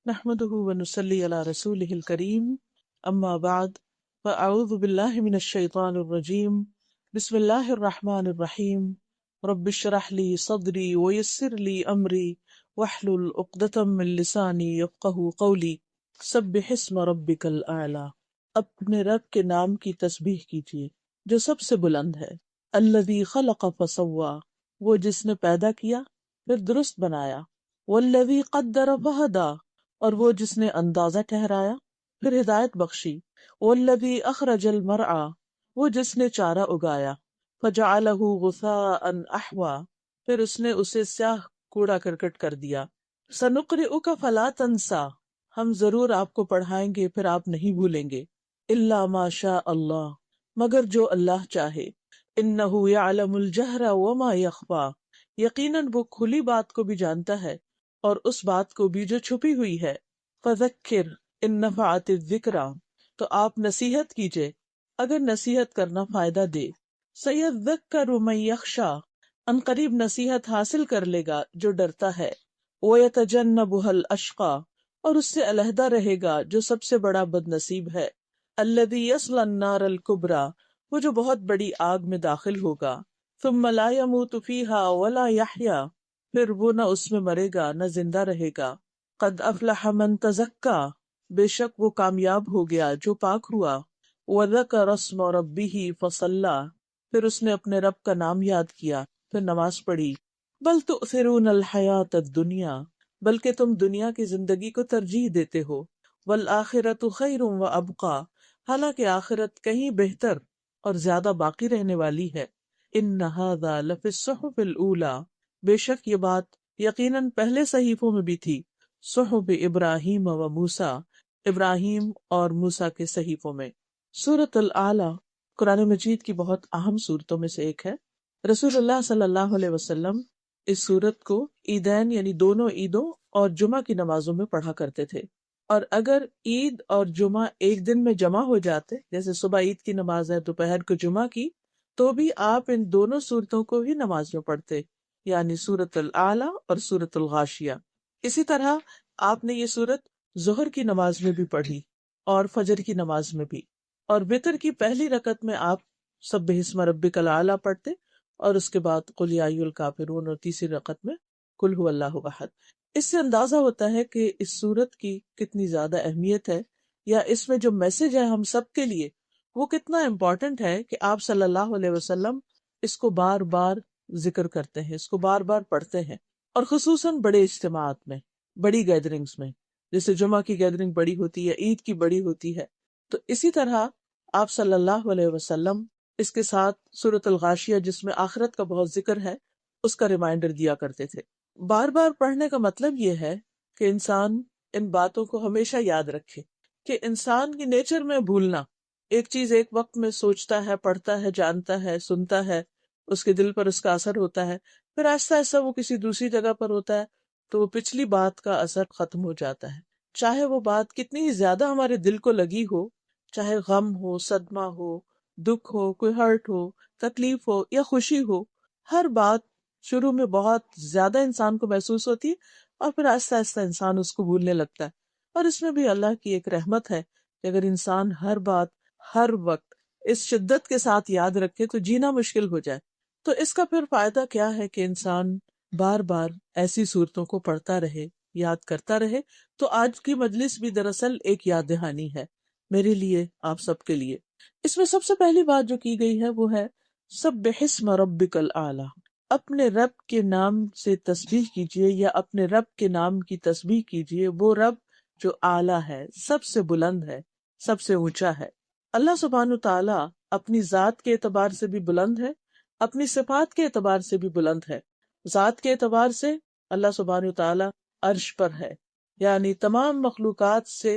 نحمده ونصلي على رسوله الكريم اما بعد فاعوذ بالله من الشيطان الرجيم بسم الله الرحمن الرحيم رب اشرح لي صدري ويسر لي امري واحلل عقدة من لساني يفقهوا قولي سبح اسم ربك الاعلى۔ اپنے رب کے نام کی تسبیح کیجیے جو سب سے بلند ہے۔ الذی خلق فسوی، وہ جس نے پیدا کیا پھر درست بنایا۔ والذی قدر فہدی، اور وہ جس نے اندازہ ٹھہرایا پھر ہدایت بخشی۔ والذی اخرج المرعی، وہ جس نے چارہ اگایا۔ فجعلہ غثاء احوا، پھر اس نے اسے سیاہ کوڑا کرکٹ کر دیا۔ سنقرئک فلا تنسیٰ، ہم ضرور آپ کو پڑھائیں گے پھر آپ نہیں بھولیں گے۔ الا ما شاء اللہ، مگر جو اللہ چاہے۔ انہ یعلم الجہر وما یخفی، یقیناً وہ کھلی بات کو بھی جانتا ہے اور اس بات کو بھی جو چھپی ہوئی ہے۔ فذکر ان نفعت الذکریٰ، تو آپ نصیحت کیجئے اگر نصیحت کرنا فائدہ دے۔ سیذکر من یخشی، ان قریب نصیحت حاصل کر لے گا جو ڈرتا ہے۔ ویتجنبها الاشقی، اور اس سے علیحدہ رہے گا جو سب سے بڑا بد نصیب ہے۔ الذی یصلی النار الکبریٰ، وہ جو بہت بڑی آگ میں داخل ہوگا۔ ثم لا يموت فیہا ولا یحییٰ، پھر وہ نہ اس میں مرے گا نہ زندہ رہے گا۔ قد افلح من تزکا، بے شک وہ کامیاب ہو گیا جو پاک ہوا۔ وذکر اسم ربہ فصلی، پھر اس نے اپنے رب کا نام یاد کیا پھر نماز پڑھی۔ بل تؤثرون الحیاۃ الدنیا، بلکہ تم دنیا کی زندگی کو ترجیح دیتے ہو۔ والآخرۃ خیر وابقی، حالانکہ آخرت کہیں بہتر اور زیادہ باقی رہنے والی ہے۔ ان ھذا لفی الصحف الاولی، بے شک یہ بات یقیناً پہلے صحیفوں میں بھی تھی۔ صحف ابراہیم و موسیٰ، ابراہیم اور موسیٰ کے صحیفوں میں۔ سورۃ الاعلیٰ قرآن مجید کی بہت اہم سورتوں میں سے ایک ہے۔ رسول اللہ صلی اللہ علیہ وسلم اس سورت کو عیدین یعنی دونوں عیدوں اور جمعہ کی نمازوں میں پڑھا کرتے تھے، اور اگر عید اور جمعہ ایک دن میں جمع ہو جاتے، جیسے صبح عید کی نماز ہے دوپہر کو جمعہ کی، تو بھی آپ ان دونوں سورتوں کو ہی نماز میں پڑھتے، یعنی سورۃ الاعلیٰ اور سورۃ الغاشیہ۔ اسی طرح آپ نے یہ سورت ظہر کی نماز میں بھی پڑھی اور فجر کی نماز میں بھی، اور وتر کی پہلی رکعت میں آپ سبح اسم ربک الاعلیٰ پڑھتے، اور اس کے بعد قل یا ایھا الکافرون، اور تیسری رکعت میں قل ھو اللہ احد۔ اس سے اندازہ ہوتا ہے کہ اس سورت کی کتنی زیادہ اہمیت ہے، یا اس میں جو میسج ہے ہم سب کے لیے وہ کتنا امپورٹنٹ ہے کہ آپ صلی اللہ علیہ وسلم اس کو بار بار ذکر کرتے ہیں، اس کو بار بار پڑھتے ہیں، اور خصوصاً بڑے اجتماعات میں، بڑی گیدرنگز میں، جیسے جمعہ کی گیدرنگ بڑی ہوتی ہے، عید کی بڑی ہوتی ہے۔ تو اسی طرح آپ صلی اللہ علیہ وسلم اس کے ساتھ سورۃ الغاشیہ جس میں آخرت کا بہت ذکر ہے اس کا ریمائنڈر دیا کرتے تھے۔ بار بار پڑھنے کا مطلب یہ ہے کہ انسان ان باتوں کو ہمیشہ یاد رکھے کہ انسان کی نیچر میں بھولنا، ایک چیز ایک وقت میں سوچتا ہے، پڑھتا ہے، جانتا ہے، سنتا ہے، اس کے دل پر اس کا اثر ہوتا ہے، پھر آہستہ آہستہ وہ کسی دوسری جگہ پر ہوتا ہے تو وہ پچھلی بات کا اثر ختم ہو جاتا ہے، چاہے وہ بات کتنی ہی زیادہ ہمارے دل کو لگی ہو، چاہے غم ہو، صدمہ ہو، دکھ ہو، کوئی ہرٹ ہو، تکلیف ہو یا خوشی ہو، ہر بات شروع میں بہت زیادہ انسان کو محسوس ہوتی ہے اور پھر آہستہ آہستہ انسان اس کو بھولنے لگتا ہے۔ اور اس میں بھی اللہ کی ایک رحمت ہے کہ اگر انسان ہر بات ہر وقت اس شدت کے ساتھ یاد رکھے تو جینا مشکل ہو جائے۔ تو اس کا پھر فائدہ کیا ہے کہ انسان بار بار ایسی صورتوں کو پڑھتا رہے، یاد کرتا رہے۔ تو آج کی مجلس بھی دراصل ایک یاد دہانی ہے میرے لیے، آپ سب کے لیے۔ اس میں سب سے پہلی بات جو کی گئی ہے وہ ہے سبح اسم ربک الاعلی، اپنے رب کے نام سے تسبیح کیجئے یا اپنے رب کے نام کی تسبیح کیجئے، وہ رب جو اعلیٰ ہے، سب سے بلند ہے، سب سے اونچا ہے۔ اللہ سبحانہ تعالیٰ اپنی ذات کے اعتبار سے بھی بلند ہے، اپنی صفات کے اعتبار سے بھی بلند ہے۔ ذات کے اعتبار سے اللہ سبحانہ تعالیٰ عرش پر ہے، یعنی تمام مخلوقات سے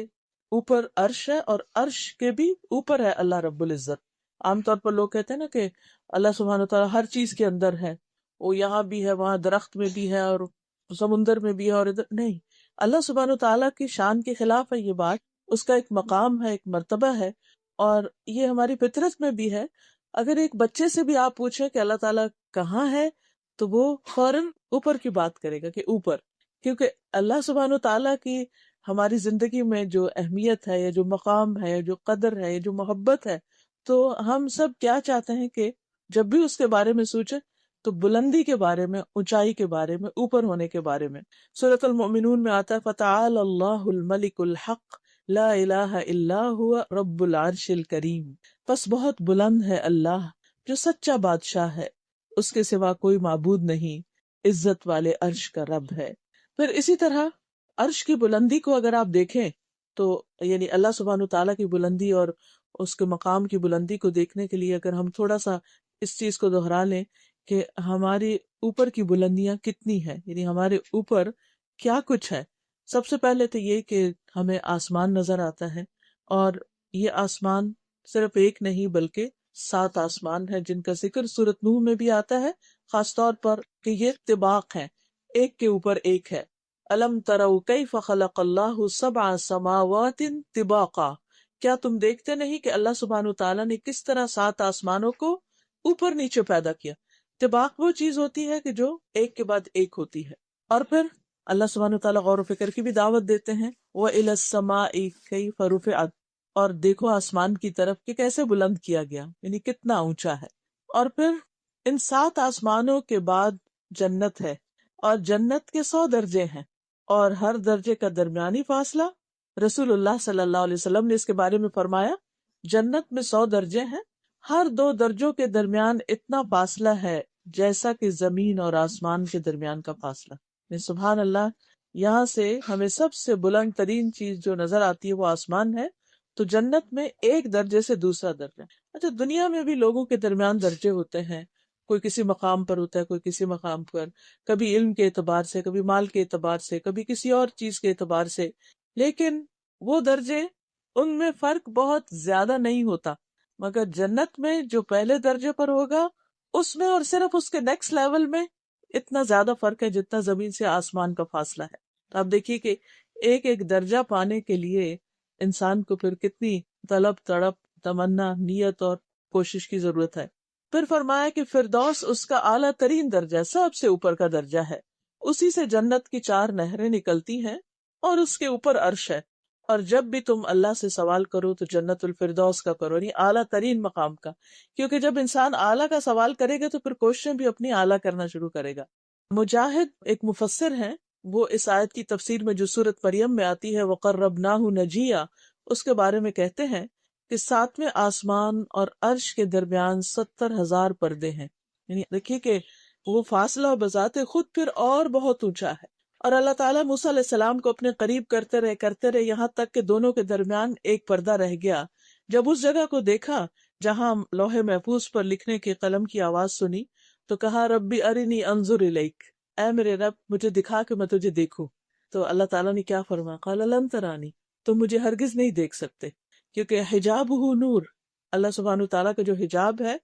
اوپر عرش ہے، اور عرش کے بھی اوپر ہے اللہ رب العزت۔ عام طور پر لوگ کہتے ہیں نا کہ اللہ سبحانہ تعالیٰ ہر چیز کے اندر ہے، وہ یہاں بھی ہے، وہاں درخت میں بھی ہے، اور سمندر میں بھی ہے، اور ادھر نہیں۔ اللہ سبحانہ تعالیٰ کی شان کے خلاف ہے یہ بات، اس کا ایک مقام ہے، ایک مرتبہ ہے، اور یہ ہماری فطرت میں بھی ہے۔ اگر ایک بچے سے بھی آپ پوچھیں کہ اللہ تعالیٰ کہاں ہے تو وہ فوراً اوپر کی بات کرے گا کہ اوپر، کیونکہ اللہ سبحانہ تعالیٰ کی ہماری زندگی میں جو اہمیت ہے یا جو مقام ہے یا جو قدر ہے یا جو محبت ہے، تو ہم سب کیا چاہتے ہیں کہ جب بھی اس کے بارے میں سوچیں تو بلندی کے بارے میں، اونچائی کے بارے میں، اوپر ہونے کے بارے میں۔ سورۃ المؤمنون میں آتا ہے فَتَعَالَى اللَّهُ الْمَلِكُ الْحَقُّ لَا إِلَٰهَ إِلَّا هُوَ رَبُّ الْعَرْشِ الْكَرِيمِ۔ پس بہت بلند ہے اللہ جو سچا بادشاہ ہے، اس کے سوا کوئی معبود نہیں، عزت والے عرش کا رب ہے۔ پھر اسی طرح عرش کی بلندی کو اگر آپ دیکھیں تو یعنی اللہ سبحانہ تعالیٰ کی بلندی اور اس کے مقام کی بلندی کو دیکھنے کے لیے اگر ہم تھوڑا سا اس چیز کو دہرا لیں کہ ہمارے اوپر کی بلندیاں کتنی ہیں، یعنی ہمارے اوپر کیا کچھ ہے۔ سب سے پہلے تو یہ کہ ہمیں آسمان نظر آتا ہے، اور یہ آسمان صرف ایک نہیں بلکہ 7 آسمان ہیں جن کا ذکر سورۃ نوح میں بھی آتا ہے، خاص طور پر کہ یہ طباق ہیں، ایک کے اوپر ایک ہے۔ الم تروا کیف خلق اللہ 7 سماوات طباقا، کیا تم دیکھتے نہیں کہ اللہ سبحانہ تعالیٰ نے کس طرح 7 آسمانوں کو اوپر نیچے پیدا کیا۔ طباق وہ چیز ہوتی ہے کہ جو ایک کے بعد ایک ہوتی ہے۔ اور پھر اللہ سبحانہ تعالیٰ غور و فکر کی بھی دعوت دیتے ہیں، وَإِلَى السَّمَاءِ كَيْفَ رُفِعَتْ، اور دیکھو آسمان کی طرف کہ کیسے بلند کیا گیا، یعنی کتنا اونچا ہے۔ اور پھر ان 7 آسمانوں کے بعد جنت ہے، اور جنت کے 100 درجے ہیں، اور ہر درجے کا درمیانی فاصلہ، رسول اللہ صلی اللہ علیہ وسلم نے اس کے بارے میں فرمایا جنت میں 100 درجے ہیں، ہر 2 درجوں کے درمیان اتنا فاصلہ ہے جیسا کہ زمین اور آسمان کے درمیان کا فاصلہ۔ سبحان اللہ، یہاں سے ہمیں سب سے بلند ترین چیز جو نظر آتی ہے وہ آسمان ہے، تو جنت میں ایک درجے سے دوسرا درجہ۔ اچھا، دنیا میں بھی لوگوں کے درمیان درجے ہوتے ہیں، کوئی کسی مقام پر ہوتا ہے، کوئی کسی مقام پر، کبھی علم کے اعتبار سے، کبھی مال کے اعتبار سے، کبھی کسی اور چیز کے اعتبار سے، لیکن وہ درجے ان میں فرق بہت زیادہ نہیں ہوتا۔ مگر جنت میں جو پہلے درجے پر ہوگا اس میں اور صرف اس کے نیکسٹ لیول میں اتنا زیادہ فرق ہے جتنا زمین سے آسمان کا فاصلہ ہے۔ تو آپ دیکھیے کہ ایک ایک درجہ پانے کے لیے انسان کو پھر کتنی طلب، تڑپ، تمنا، نیت اور کوشش کی ضرورت ہے۔ پھر فرمایا کہ فردوس اس کا اعلیٰ ترین درجہ، سب سے اوپر کا درجہ ہے، اسی سے جنت کی 4 نہریں نکلتی ہیں، اور اس کے اوپر عرش ہے۔ اور جب بھی تم اللہ سے سوال کرو تو جنت الفردوس کا کرو، یعنی اعلیٰ ترین مقام کا، کیونکہ جب انسان اعلیٰ کا سوال کرے گا تو پھر کوششیں بھی اپنی اعلیٰ کرنا شروع کرے گا۔ مجاہد ایک مفسر ہیں، وہ اس آیت کی تفسیر میں جو سورۃ مریم میں آتی ہے وَقَرَّبْنَاهُ نَجِيًّا، اس کے بارے میں کہتے ہیں کہ 7ویں آسمان اور عرش کے درمیان 70,000 پردے ہیں، یعنی دیکھیے کہ وہ فاصلہ بذات خود پھر اور بہت اونچا ہے۔ اور اللہ تعالیٰ موسیٰ علیہ السلام کو اپنے قریب کرتے رہے یہاں تک کہ دونوں کے درمیان ایک پردہ رہ گیا۔ جب اس جگہ کو دیکھا جہاں لوح محفوظ پر لکھنے کے قلم کی آواز سنی تو کہا ربی ارنی انظر الیک، اے میرے رب مجھے دکھا کہ میں تجھے دیکھوں۔ تو اللہ تعالیٰ نے کیا فرمایا، قال لن ترانی، تم مجھے ہرگز نہیں دیکھ سکتے، کیونکہ حجابہ نور، اللہ سبحانہ تعالیٰ کا جو حجاب ہے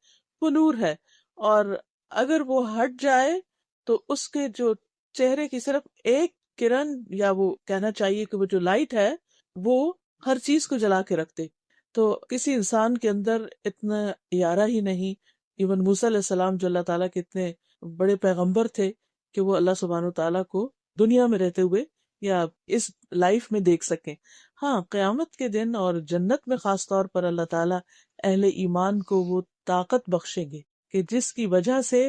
وہ نور ہے، اور اگر وہ ہٹ جائے تو اس کے جو چہرے کی صرف ایک کرن، یا وہ کہنا چاہیے کہ وہ جو لائٹ ہے وہ ہر چیز کو جلا کے رکھتے، تو کسی انسان کے اندر اتنا یارہ ہی نہیں، ایون موسیٰ علیہ السلام جو اللہ تعالیٰ کے اتنے بڑے پیغمبر تھے کہ وہ اللہ سبحانہ تعالیٰ کو دنیا میں رہتے ہوئے یا اس لائف میں دیکھ سکیں۔ ہاں، قیامت کے دن اور جنت میں خاص طور پر اللہ تعالیٰ اہل ایمان کو وہ طاقت بخشیں گے کہ جس کی وجہ سے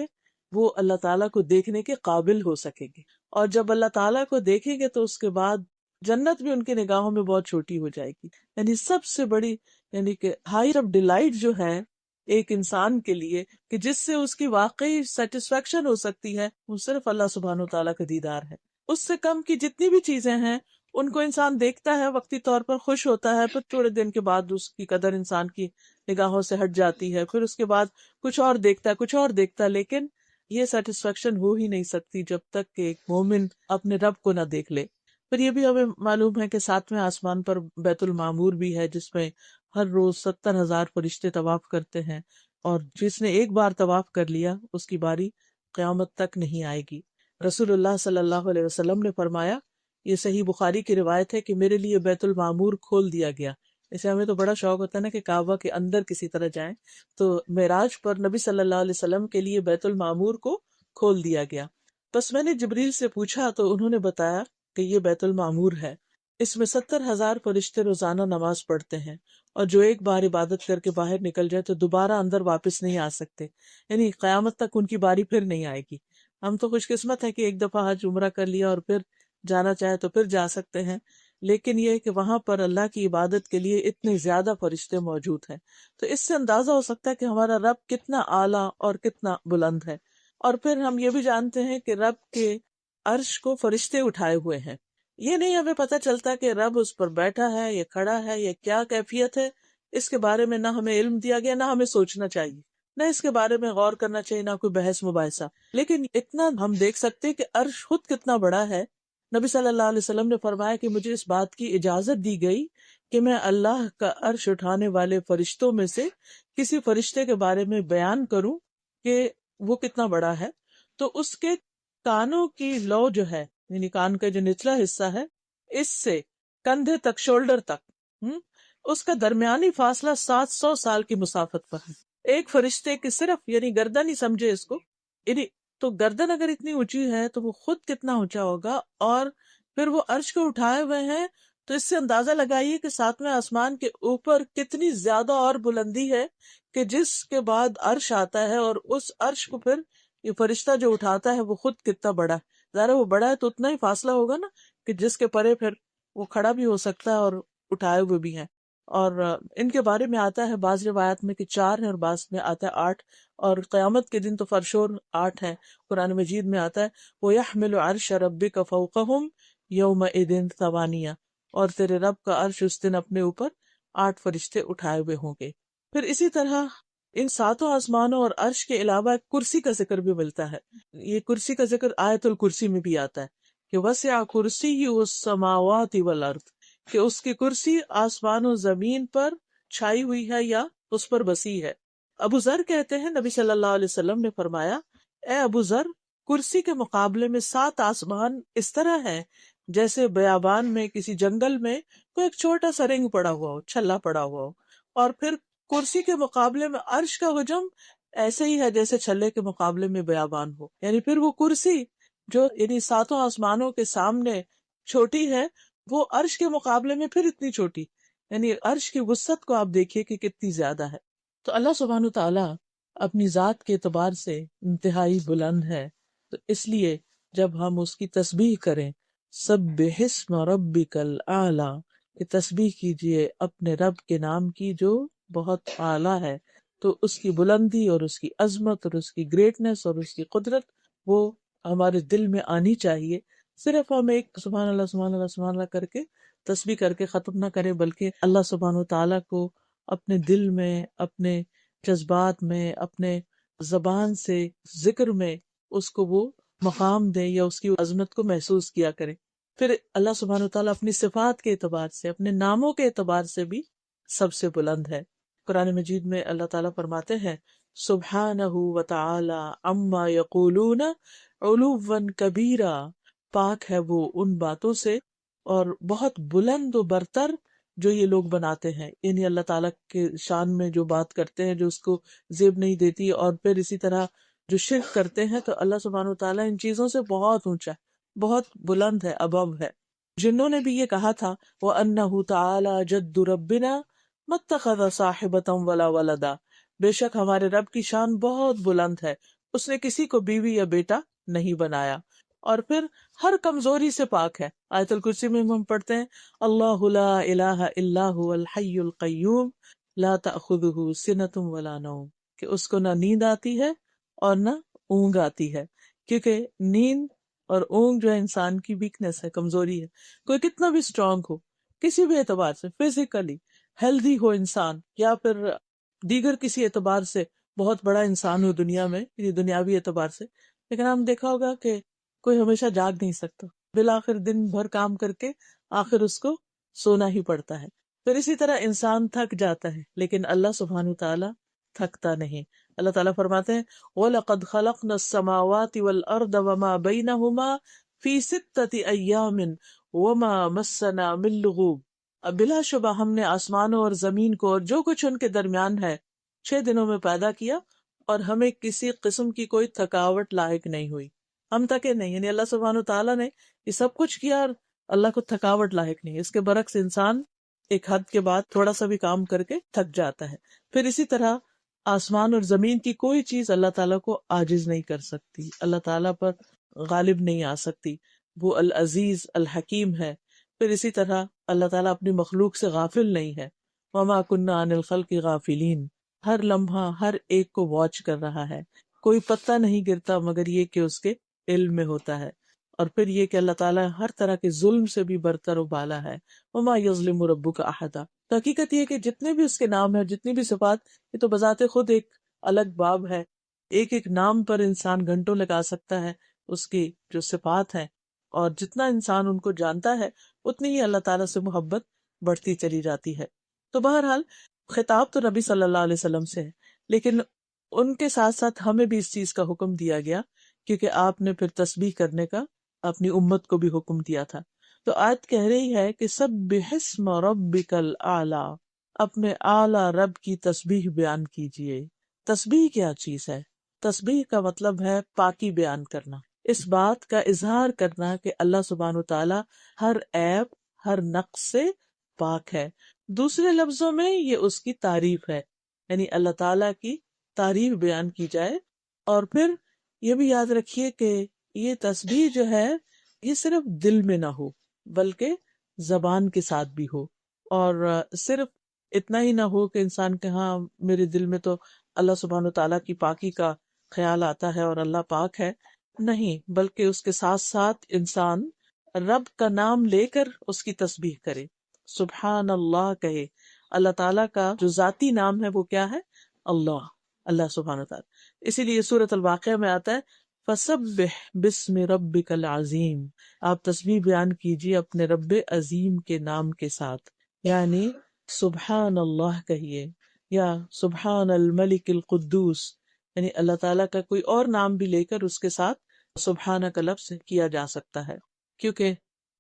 وہ اللہ تعالیٰ کو دیکھنے کے قابل ہو سکیں گے، اور جب اللہ تعالیٰ کو دیکھیں گے تو اس کے بعد جنت بھی ان کی نگاہوں میں بہت چھوٹی ہو جائے گی۔ یعنی سب سے بڑی، یعنی کہ ہائر آف ڈیلائٹ جو ہے ایک انسان کے لیے کہ جس سے اس کی واقعی سیٹسفیکشن ہو سکتی ہے، وہ صرف اللہ سبحانہ تعالیٰ کا دیدار ہے۔ اس سے کم کی جتنی بھی چیزیں ہیں ان کو انسان دیکھتا ہے، وقتی طور پر خوش ہوتا ہے، پھر تھوڑے دن کے بعد اس کی قدر انسان کی نگاہوں سے ہٹ جاتی ہے، پھر اس کے بعد کچھ اور دیکھتا ہے، کچھ اور دیکھتا ہے، لیکن یہ سیٹسفیکشن ہو ہی نہیں سکتی جب تک کہ ایک مومن اپنے رب کو نہ دیکھ لے۔ پھر یہ بھی ہمیں معلوم ہے کہ 7ویں آسمان پر بیت المعمور بھی ہے، جس میں ہر روز 70,000 فرشتے طواف کرتے ہیں، اور جس نے ایک بار طواف کر لیا اس کی باری قیامت تک نہیں آئے گی۔ رسول اللہ صلی اللہ علیہ وسلم نے فرمایا، یہ صحیح بخاری کی روایت ہے کہ میرے لیے بیت المعمور کھول دیا گیا۔ اسے ہمیں تو بڑا شوق ہوتا ہے نا کہ کعبہ کے اندر کسی طرح جائیں، تو معراج پر نبی صلی اللہ علیہ وسلم کے لیے بیت المعمور کو کھول دیا گیا۔ بس میں نے جبریل سے پوچھا تو انہوں نے بتایا کہ یہ بیت المعمور ہے۔ اس میں 70,000 فرشتے روزانہ نماز پڑھتے ہیں، اور جو ایک بار عبادت کر کے باہر نکل جائے تو دوبارہ اندر واپس نہیں آ سکتے، یعنی قیامت تک ان کی باری پھر نہیں آئے گی۔ ہم تو خوش قسمت ہے کہ ایک دفعہ حج عمرہ کر لیا اور پھر جانا چاہے تو پھر جا سکتے ہیں، لیکن یہ کہ وہاں پر اللہ کی عبادت کے لیے اتنے زیادہ فرشتے موجود ہیں۔ تو اس سے اندازہ ہو سکتا ہے کہ ہمارا رب کتنا اعلیٰ اور کتنا بلند ہے۔ اور پھر ہم یہ بھی جانتے ہیں کہ رب کے عرش کو فرشتے اٹھائے ہوئے ہیں۔ یہ نہیں ہمیں پتہ چلتا کہ رب اس پر بیٹھا ہے یا کھڑا ہے یا کیا کیفیت ہے، اس کے بارے میں نہ ہمیں علم دیا گیا، نہ ہمیں سوچنا چاہیے، نہ اس کے بارے میں غور کرنا چاہیے، نہ کوئی بحث مباحثہ۔ لیکن اتنا ہم دیکھ سکتے ہیں کہ عرش خود کتنا بڑا ہے۔ نبی صلی اللہ علیہ وسلم نے فرمایا کہ مجھے اس بات کی اجازت دی گئی کہ میں اللہ کا عرش اٹھانے والے فرشتوں میں سے کسی فرشتے کے بارے میں بیان کروں کہ وہ کتنا بڑا ہے، تو اس کے کانوں کی لو جو ہے، یعنی کان کا جو نچلا حصہ ہے، اس سے کندھے تک، شولڈر تک، اس کا درمیانی فاصلہ 700 سال کی مسافت پر ہے۔ ایک فرشتے کی صرف، یعنی گردن ہی سمجھے اس کو، یعنی تو گردن اگر اتنی اونچی ہے تو وہ خود کتنا اونچا ہوگا، اور پھر وہ عرش کو اٹھائے ہوئے ہیں، تو اس سے اندازہ لگائیے کہ ساتویں آسمان کے اوپر کتنی زیادہ اور بلندی ہے، کہ جس کے بعد عرش آتا ہے، اور اس عرش کو پھر یہ فرشتہ جو اٹھاتا ہے وہ خود کتنا بڑا ہے۔ ظاہر وہ بڑا ہے تو اتنا ہی فاصلہ ہوگا نا کہ جس کے پرے پھر وہ کھڑا بھی ہو سکتا ہے اور اٹھائے ہوئے بھی ہیں۔ اور ان کے بارے میں آتا ہے بعض روایات میں کہ 4 ہیں اور بعض میں آتا ہے 8، اور قیامت کے دن تو فرشور 8 ہیں۔ قرآن مجید میں آتا ہے وَيَحْمِلُ عَرْشَ رَبِّكَ فَوْقَهُمْ يَوْمَئِذٍ ثَمَانِيَةٌ، اور تیرے رب کا عرش اس دن اپنے اوپر 8 فرشتے اٹھائے ہوئے ہوں گے۔ پھر اسی طرح ان 7 آسمانوں اور عرش کے علاوہ ایک کرسی کا ذکر بھی ملتا ہے۔ یہ کرسی کا ذکر آیت الکرسی میں بھی آتا ہے کہ وسع کرسیہ السماوات والارض، کہ اس کی کرسی آسمان و زمین پر چھائی ہوئی ہے یا اس پر بسی ہے۔ ابو ذر کہتے ہیں نبی صلی اللہ علیہ وسلم نے فرمایا، اے ابو ذر، کرسی کے مقابلے میں 7 آسمان اس طرح ہے جیسے بیابان میں کسی جنگل میں کوئی ایک چھوٹا سا رنگ پڑا ہوا ہو، چھلا پڑا ہوا ہو، اور پھر کرسی کے مقابلے میں عرش کا حجم ایسے ہی ہے جیسے چھلے کے مقابلے میں بیابان ہو۔ یعنی پھر وہ کرسی جو یعنی 7 آسمانوں کے سامنے چھوٹی ہے، وہ عرش کے مقابلے میں پھر اتنی چھوٹی، یعنی عرش کی وسعت کو آپ دیکھیے کہ کتنی زیادہ ہے۔ تو اللہ سبحانہ تعالیٰ اپنی ذات کے اعتبار سے انتہائی بلند ہے، تو اس لیے جب ہم اس کی تسبیح کریں، سبح اسم ربک الاعلی، کہ تسبیح کیجئے اپنے رب کے نام کی جو بہت اعلیٰ ہے، تو اس کی بلندی اور اس کی عظمت اور اس کی گریٹنس اور اس کی قدرت وہ ہمارے دل میں آنی چاہیے۔ صرف ہم ایک سبحان اللہ سبحان اللہ سبحان اللہ کر کے تسبیح کر کے ختم نہ کریں، بلکہ اللہ سبحانہ وتعالیٰ کو اپنے دل میں، اپنے جذبات میں، اپنے زبان سے ذکر میں اس کو وہ مقام دیں یا اس کی عظمت کو محسوس کیا کریں۔ پھر اللہ سبحانہ وتعالیٰ اپنی صفات کے اعتبار سے، اپنے ناموں کے اعتبار سے بھی سب سے بلند ہے۔ قرآن مجید میں اللہ تعالیٰ فرماتے ہیں سبحانہ وتعالی عما یقولون علوا کبیرا، پاک ہے وہ ان باتوں سے اور بہت بلند و برتر جو یہ لوگ بناتے ہیں، یعنی اللہ تعالیٰ کے شان میں جو بات کرتے ہیں جو اس کو زیب نہیں دیتی، اور پھر اسی طرح جو شرک کرتے ہیں، تو اللہ سبحانہ وتعالیٰ ان چیزوں سے بہت اونچا ہے، بہت بلند ہے، ابو ہے۔ جنہوں نے بھی یہ کہا تھا وَأَنَّهُ تَعَالَى جَدُّ رَبِّنَا مَا اتَّخَذَ صَاحِبَةً وَلَا وَلَدًا، بے شک ہمارے رب کی شان بہت بلند ہے، اس نے کسی کو بیوی یا بیٹا نہیں بنایا، اور پھر ہر کمزوری سے پاک ہے۔ آیت الکرسی میں ہم پڑھتے ہیں اللہ لا الہ الا هو الحی القیوم لا تأخذہ سنۃ ولا نوم، کہ اس کو نہ نیند آتی ہے اور نہ اونگ آتی ہے، کیونکہ نیند اور اونگ جو ہے انسان کی ویکنس ہے، کمزوری ہے۔ کوئی کتنا بھی اسٹرانگ ہو، کسی بھی اعتبار سے، فزیکلی ہیلدی ہو انسان، یا پھر دیگر کسی اعتبار سے بہت بڑا انسان ہو دنیا میں، یعنی دنیاوی اعتبار سے، لیکن ہم دیکھا ہوگا کہ کوئی ہمیشہ جاگ نہیں سکتا، بالآخر دن بھر کام کر کے آخر اس کو سونا ہی پڑتا ہے۔ پھر اسی طرح انسان تھک جاتا ہے، لیکن اللہ سبحانہ تعالیٰ تھکتا نہیں۔ اللہ تعالیٰ فرماتے ہیں وَلَقَدْ خَلَقْنَا السَّمَاوَاتِ وَالْأَرْضَ وَمَا بَيْنَهُمَا فِي سِتَّةِ أَيَّامٍ وَمَا مَسَّنَا مِن لُغُوبٍ، اب بلا شبہ ہم نے آسمانوں اور زمین کو اور جو کچھ ان کے درمیان ہے 6 دنوں میں پیدا کیا، اور ہمیں کسی قسم کی کوئی تھکاوٹ لاحق نہیں ہوئی، ہم تھکے نہیں، یعنی اللہ سبحانہ تعالیٰ نے یہ سب کچھ کیا، اور اللہ کو تھکاوٹ لاحق نہیں. اس کے برعکس انسان ایک حد کے بعد تھوڑا سا بھی کام کر کے تھک جاتا ہے. پھر اسی طرح آسمان اور زمین کی کوئی چیز اللہ تعالیٰ کو عاجز نہیں کر سکتی، اللہ تعالیٰ پر غالب نہیں آ سکتی. وہ العزیز الحکیم ہے. پھر اسی طرح اللہ تعالیٰ اپنی مخلوق سے غافل نہیں ہے. وما كنا عن الخلق غافلین، ہر لمحہ ہر ایک کو واچ کر رہا ہے. کوئی پتہ نہیں گرتا مگر یہ کہ اس کے علم میں ہوتا ہے. اور پھر یہ کہ اللہ تعالیٰ ہر طرح کے ظلم سے بھی برتر و بالا ہے. وما یظلم ربک احدا. تو حقیقت یہ کہ جتنے بھی اس کے نام ہیں، جتنی بھی صفات، یہ تو بذات خود ایک الگ باب ہے. ایک ایک نام پر انسان گھنٹوں لگا سکتا ہے اس کی جو صفات ہیں، اور جتنا انسان ان کو جانتا ہے اتنی ہی اللہ تعالیٰ سے محبت بڑھتی چلی جاتی ہے. تو بہرحال خطاب تو نبی صلی اللہ علیہ وسلم سے ہے، لیکن ان کے ساتھ ساتھ ہمیں بھی اس چیز کا حکم دیا گیا، کیونکہ آپ نے پھر تسبیح کرنے کا اپنی امت کو بھی حکم دیا تھا. تو آیت کہہ رہی ہے کہ سبح اسم ربک الاعلی، اپنے اعلی رب کی تسبیح بیان کیجئے. تسبیح کیا چیز ہے؟ تسبیح کا مطلب ہے پاکی بیان کرنا، اس بات کا اظہار کرنا کہ اللہ سبحانہ وتعالی ہر عیب ہر نقص سے پاک ہے. دوسرے لفظوں میں یہ اس کی تعریف ہے، یعنی اللہ تعالیٰ کی تعریف بیان کی جائے. اور پھر یہ بھی یاد رکھیے کہ یہ تسبیح جو ہے یہ صرف دل میں نہ ہو بلکہ زبان کے ساتھ بھی ہو. اور صرف اتنا ہی نہ ہو کہ انسان کہ ہاں میرے دل میں تو اللہ سبحانہ تعالیٰ کی پاکی کا خیال آتا ہے اور اللہ پاک ہے، نہیں، بلکہ اس کے ساتھ ساتھ انسان رب کا نام لے کر اس کی تسبیح کرے، سبحان اللہ کہے. اللہ تعالیٰ کا جو ذاتی نام ہے وہ کیا ہے؟ اللہ، اللہ سبحانہ تعالیٰ. اسی لیے سورۃ الواقعہ میں آتا ہے فسبح بسم ربک العظیم، آپ تسبیح بیان کیجیے اپنے رب عظیم کے نام کے ساتھ، یعنی سبحان اللہ کہیے یا سبحان الملک القدوس، یعنی اللہ تعالیٰ کا کوئی اور نام بھی لے کر اس کے ساتھ سبحانہ کا لفظ کیا جا سکتا ہے. کیونکہ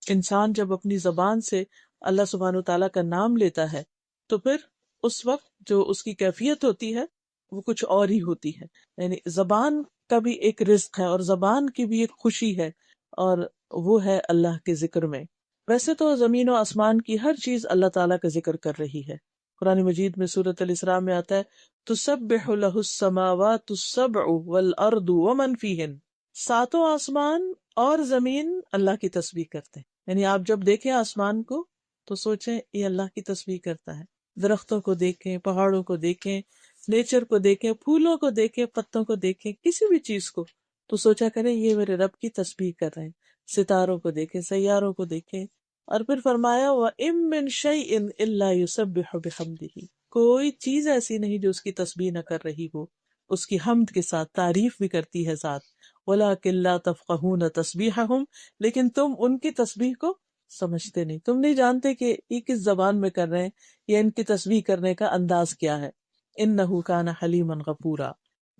انسان جب اپنی زبان سے اللہ سبحانہ تعالیٰ کا نام لیتا ہے تو پھر اس وقت جو اس کی کیفیت ہوتی ہے وہ کچھ اور ہی ہوتی ہے. یعنی زبان کا بھی ایک رزق ہے اور زبان کی بھی ایک خوشی ہے، اور وہ ہے اللہ کے ذکر میں. ویسے تو زمین و آسمان کی ہر چیز اللہ تعالیٰ کا ذکر کر رہی ہے. قرآن مجید میں سورۃ الاسراء میں آتا ہے تسبح لہ السماوات السبع والارض ومن فیہن، ساتوں آسمان اور زمین اللہ کی تسبیح کرتے ہیں. یعنی آپ جب دیکھیں آسمان کو تو سوچیں یہ اللہ کی تسبیح کرتا ہے. درختوں کو دیکھیں، پہاڑوں کو دیکھیں، نیچر کو دیکھیں، پھولوں کو دیکھیں، پتوں کو دیکھیں، کسی بھی چیز کو تو سوچا کریں یہ میرے رب کی تسبیح کر رہے ہیں. ستاروں کو دیکھیں، سیاروں کو دیکھیں. اور پھر فرمایا وَإِن مِّن شَيْءٍ إِلَّا يُسَبِّحُ بِحَمْدِهِ، کوئی چیز ایسی نہیں جو اس کی تسبیح نہ کر رہی ہو، اس کی حمد کے ساتھ تعریف بھی کرتی ہے ذات. وَلَٰكِن لَّا تَفْقَهُونَ تَسْبِيحَهُمْ، لیکن تم ان کی تسبیح کو سمجھتے نہیں، تم نہیں جانتے کہ یہ کس زبان میں کر رہے ہیں یا ان کی تسبیح کرنے کا انداز کیا ہے. إِنَّهُ كَانَ حَلِيمًا غَفُورًا.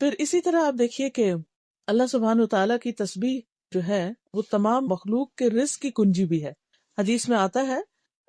پھر اسی طرح آپ دیکھیے کہ اللہ سبحانہ وتعالیٰ کی تسبیح جو ہے وہ تمام مخلوق کے رزق کی کنجی بھی ہے. حدیث میں آتا ہے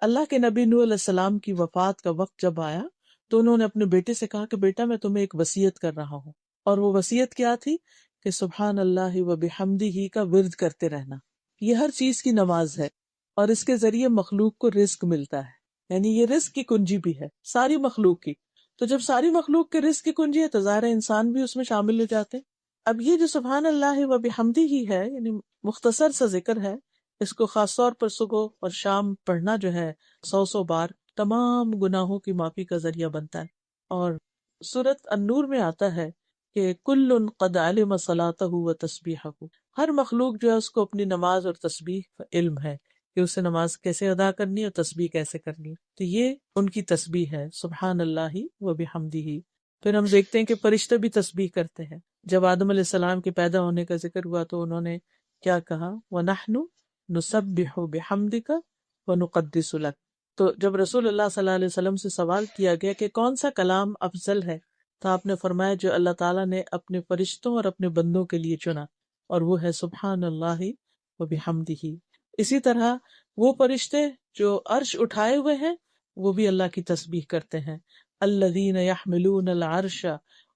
اللہ کے نبی نوح علیہ السلام کی وفات کا وقت جب آیا تو انہوں نے اپنے بیٹے سے کہا کہ بیٹا میں تمہیں ایک وصیت کر رہا ہوں. اور وہ وصیت کیا تھی کہ سبحان اللہ و بحمدہ کا ورد کرتے رہنا. یہ ہر چیز کی نماز ہے اور اس کے ذریعے مخلوق کو رزق ملتا ہے، یعنی یہ رزق کی کنجی بھی ہے ساری مخلوق کی. تو جب ساری مخلوق کے رزق کی کنجی ہے تو ظاہر انسان بھی اس میں شامل ہو جاتے. اب یہ جو سبحان اللہ و بحمدہ ہی ہے، یعنی مختصر سا ذکر ہے، اس کو خاص طور پر صبح اور شام پڑھنا جو ہے 100 بار تمام گناہوں کی معافی کا ذریعہ بنتا ہے. اور سورۃ النور میں آتا ہے کہ کل قد علم صلاتہ و تسبیحہ، ہر مخلوق جو ہے اس کو اپنی نماز اور تسبیح کا علم ہے کہ اسے نماز کیسے ادا کرنی ہے اور تسبیح کیسے کرنی ہے. تو یہ ان کی تسبیح ہے سبحان اللہ و بحمدہ. پھر ہم دیکھتے ہیں کہ فرشتے بھی تسبیح کرتے ہیں. جب آدم علیہ السلام کے پیدا ہونے کا ذکر ہوا تو انہوں نے کیا کہا وَنَحْنُ نُسَبِّحُ بِحَمْدِكَ وَنُقَدِّسُ لَكَ. تو جب رسول اللہ صلی اللہ علیہ وسلم سے سوال کیا گیا کہ کون سا کلام افضل ہے تو آپ نے فرمایا جو اللہ تعالیٰ نے اپنے فرشتوں اور اپنے بندوں کے لیے چنا، اور وہ ہے سبحان اللہ و بحمدہ. اسی طرح وہ فرشتے جو عرش اٹھائے ہوئے ہیں وہ بھی اللہ کی تسبیح کرتے ہیں. الذین یحملون العرش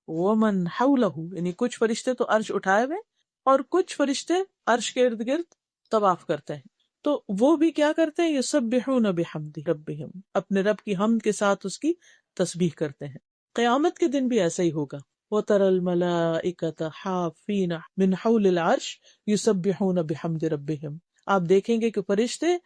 ومن حولہ، یعنی کچھ فرشتے تو عرش اٹھائے ہوئے اور کچھ فرشتے عرش کے ارد گرد طواف کرتے ہیں. تو وہ بھی کیا کرتے ہیں؟ یسبحون بحمد ربہم، اپنے رب کی حمد کے ساتھ اس کی تسبیح کرتے ہیں۔ قیامت کے دن بھی ایسا ہی ہوگا۔ وَتَرَى الْمَلَائِكَةَ حَافِّينَ مِنْ حَوْلِ الْعَرْشِ يُسَبِّحُونَ بِحَمْدِ رَبِّهِمْ، آپ دیکھیں گے کہ فرشتے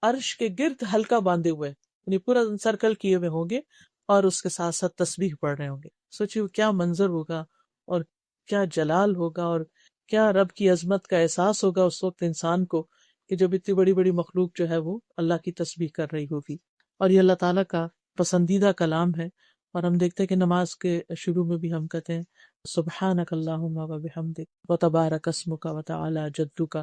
عرش کے گرد حلقہ باندھے ہوئے، یعنی پورا سرکل کیے ہوئے ہوں گے اور اس کے ساتھ ساتھ تسبیح پڑھ رہے ہوں گے۔ سوچیے کیا منظر ہوگا اور کیا جلال ہوگا اور کیا رب کی عظمت کا احساس ہوگا اس وقت انسان کو، کہ جب اتنی بڑی بڑی مخلوق جو ہے وہ اللہ کی تسبیح کر رہی ہوگی۔ اور یہ اللہ تعالیٰ کا پسندیدہ کلام ہے، اور ہم دیکھتے ہیں کہ نماز کے شروع میں بھی ہم کہتے ہیں سبحانک اللہم و بحمدک و تبارک اسمک و تعالی جدک۔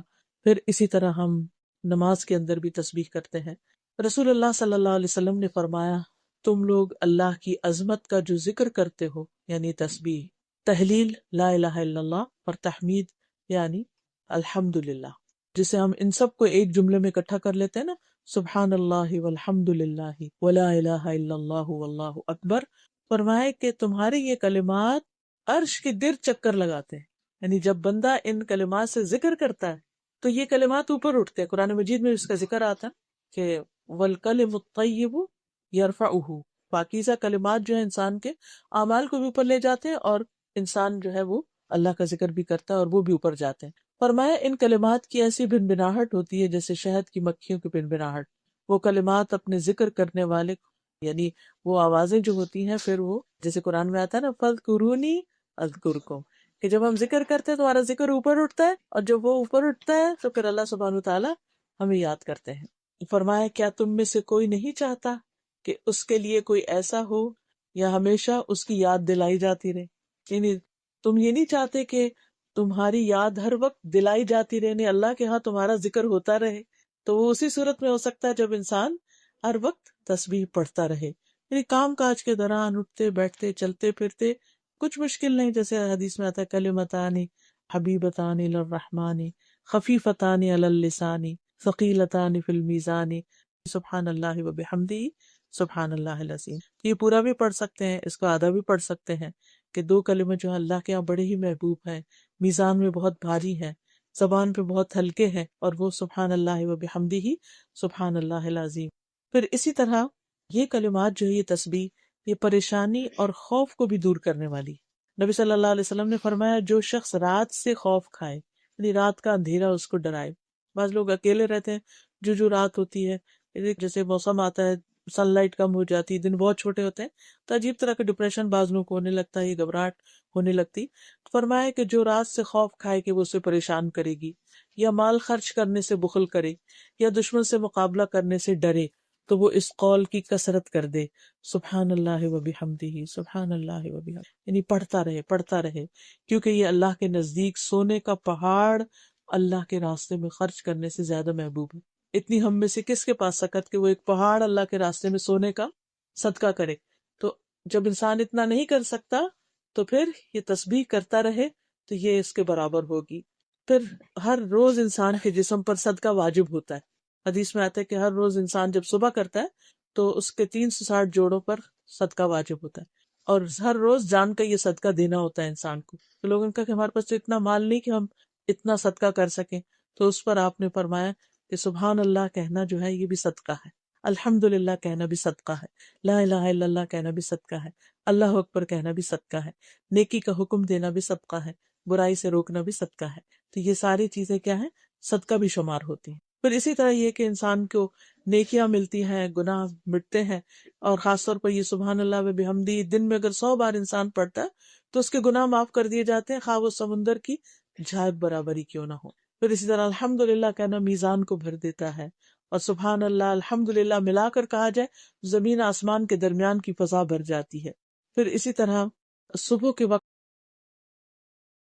پھر اسی طرح ہم نماز کے اندر بھی تسبیح کرتے ہیں۔ رسول اللہ صلی اللہ علیہ وسلم نے فرمایا، تم لوگ اللہ کی عظمت کا جو ذکر کرتے ہو، یعنی تسبیح، تحلیل لا الہ الا اللہ، اور تحمید یعنی الحمدللہ، جسے ہم ان سب کو ایک جملے میں اکٹھا کر لیتے ہیں نا، سبحان اللہ والحمد للہ ولا الہ الا اللہ واللہ اکبر۔ فرمائے کہ تمہارے یہ کلمات عرش کے گرد چکر لگاتے ہیں، یعنی جب بندہ ان کلمات سے ذکر کرتا ہے تو یہ کلمات اوپر اٹھتے ہیں۔ قرآن مجید میں اس کا ذکر آتا ہے کہ والکلم الطیب یرفعہ، پاکیزہ کلمات جو ہے انسان کے اعمال کو بھی اوپر لے جاتے ہیں، اور انسان جو ہے وہ اللہ کا ذکر بھی کرتا ہے اور وہ بھی اوپر جاتے ہیں۔ فرمایا ان کلمات کی ایسی بنبناہٹ ہوتی ہے جیسے شہد کی مکھیوں کی بنبناہٹ۔ وہ کلمات اپنے ذکر کرنے والے، یعنی وہ آوازیں جو ہوتی ہیں، پھر وہ جیسے قرآن میں آتا ہے نا فَاذْكُرُونِي أَذْكُرْكُمْ، کہ جب ہم ذکر کرتے ہیں تو ہمارا ذکر اوپر اٹھتا ہے، اور جب وہ اوپر اٹھتا ہے تو پھر اللہ سبحانہ وتعالیٰ ہمیں یاد کرتے ہیں۔ فرمایا کیا تم میں سے کوئی نہیں چاہتا کہ اس کے لیے کوئی ایسا ہو یا ہمیشہ اس کی یاد دلائی جاتی رہے؟ یعنی تم یہ نہیں چاہتے کہ تمہاری یاد ہر وقت دلائی جاتی رہے، اللہ کے ہاں تمہارا ذکر ہوتا رہے؟ تو وہ اسی صورت میں ہو سکتا ہے جب انسان ہر وقت تسبیح پڑھتا رہے، یعنی کام کاج کے دوران اٹھتے بیٹھتے چلتے پھرتے کچھ مشکل نہیں، جیسے حدیث میں آتا ہے کلمتان حبیبتان الی الرحمن خفیفتان علی اللسان ثقیلتان فی المیزان سبحان اللہ و بحمدہ سبحان اللہ العظیم۔ یہ پورا بھی پڑھ سکتے ہیں، اس کو آدھا بھی پڑھ سکتے ہیں کہ دو کلمے جو اللہ کے یہاں بڑے ہی محبوب ہیں، میزان میں بہت بھاری ہیں، زبان پہ بہت ہلکے ہیں، اور وہ سبحان اللہ و بحمدہ سبحان اللہ العظیم۔ پھر اسی طرح یہ کلمات جو ہے، یہ تسبیح، یہ پریشانی اور خوف کو بھی دور کرنے والی۔ نبی صلی اللہ علیہ وسلم نے فرمایا جو شخص رات سے خوف کھائے، یعنی رات کا اندھیرا اس کو ڈرائے۔ بعض لوگ اکیلے رہتے ہیں، جو رات ہوتی ہے، جیسے موسم آتا ہے، سن لائٹ کم ہو جاتی، دن بہت چھوٹے ہوتے ہیں، تو عجیب طرح کا ڈپریشن بعض لوگوں کو ہونے لگتا ہے، یہ گھبراہٹ ہونے لگتی۔ فرمایا کہ جو رات سے خوف کھائے کہ وہ اسے پریشان کرے گی، یا مال خرچ کرنے سے بخل کرے، یا دشمن سے مقابلہ کرنے سے ڈرے، تو وہ اس قول کی کثرت کر دے، سبحان اللہ و بحمدہ سبحان اللہ و بحمدہ، یعنی پڑھتا رہے، کیونکہ یہ اللہ کے نزدیک سونے کا پہاڑ اللہ کے راستے میں خرچ کرنے سے زیادہ محبوب ہے۔ اتنی ہم میں سے کس کے پاس سکت کہ وہ ایک پہاڑ اللہ کے راستے میں سونے کا صدقہ کرے؟ تو جب انسان اتنا نہیں کر سکتا تو پھر یہ تسبیح کرتا رہے تو یہ اس کے برابر ہوگی۔ پھر ہر روز انسان کے جسم پر صدقہ واجب ہوتا ہے۔ حدیث میں آتا ہے کہ ہر روز انسان جب صبح کرتا ہے تو اس کے 360 جوڑوں پر صدقہ واجب ہوتا ہے، اور ہر روز جان کا یہ صدقہ دینا ہوتا ہے انسان کو۔ تو لوگوں نے کہا کہ ہمارے پاس تو اتنا مال نہیں کہ ہم اتنا صدقہ کر سکیں، تو اس پر آپ نے فرمایا کہ سبحان اللہ کہنا جو ہے یہ بھی صدقہ ہے، الحمدللہ کہنا بھی صدقہ ہے، لا الہ الا اللہ کہنا بھی صدقہ ہے، اللہ اکبر کہنا بھی صدقہ ہے، نیکی کا حکم دینا بھی صدقہ ہے، برائی سے روکنا بھی صدقہ ہے۔ تو یہ ساری چیزیں کیا ہیں؟ صدقہ بھی شمار ہوتی ہیں۔ پھر اسی طرح یہ کہ انسان کو نیکیاں ملتی ہیں، گناہ مٹتے ہیں، اور خاص طور پر یہ سبحان اللہ و بحمدی دن میں اگر 100 بار انسان پڑھتا ہے تو اس کے گناہ معاف کر دیے جاتے ہیں، خواہ وہ سمندر کی جھاگ برابری کیوں نہ ہو۔ پھر اسی طرح الحمدللہ کہنا میزان کو بھر دیتا ہے، اور سبحان اللہ الحمدللہ ملا کر کہا جائے زمین آسمان کے درمیان کی فضا بھر جاتی ہے۔ پھر اسی طرح صبح کے وقت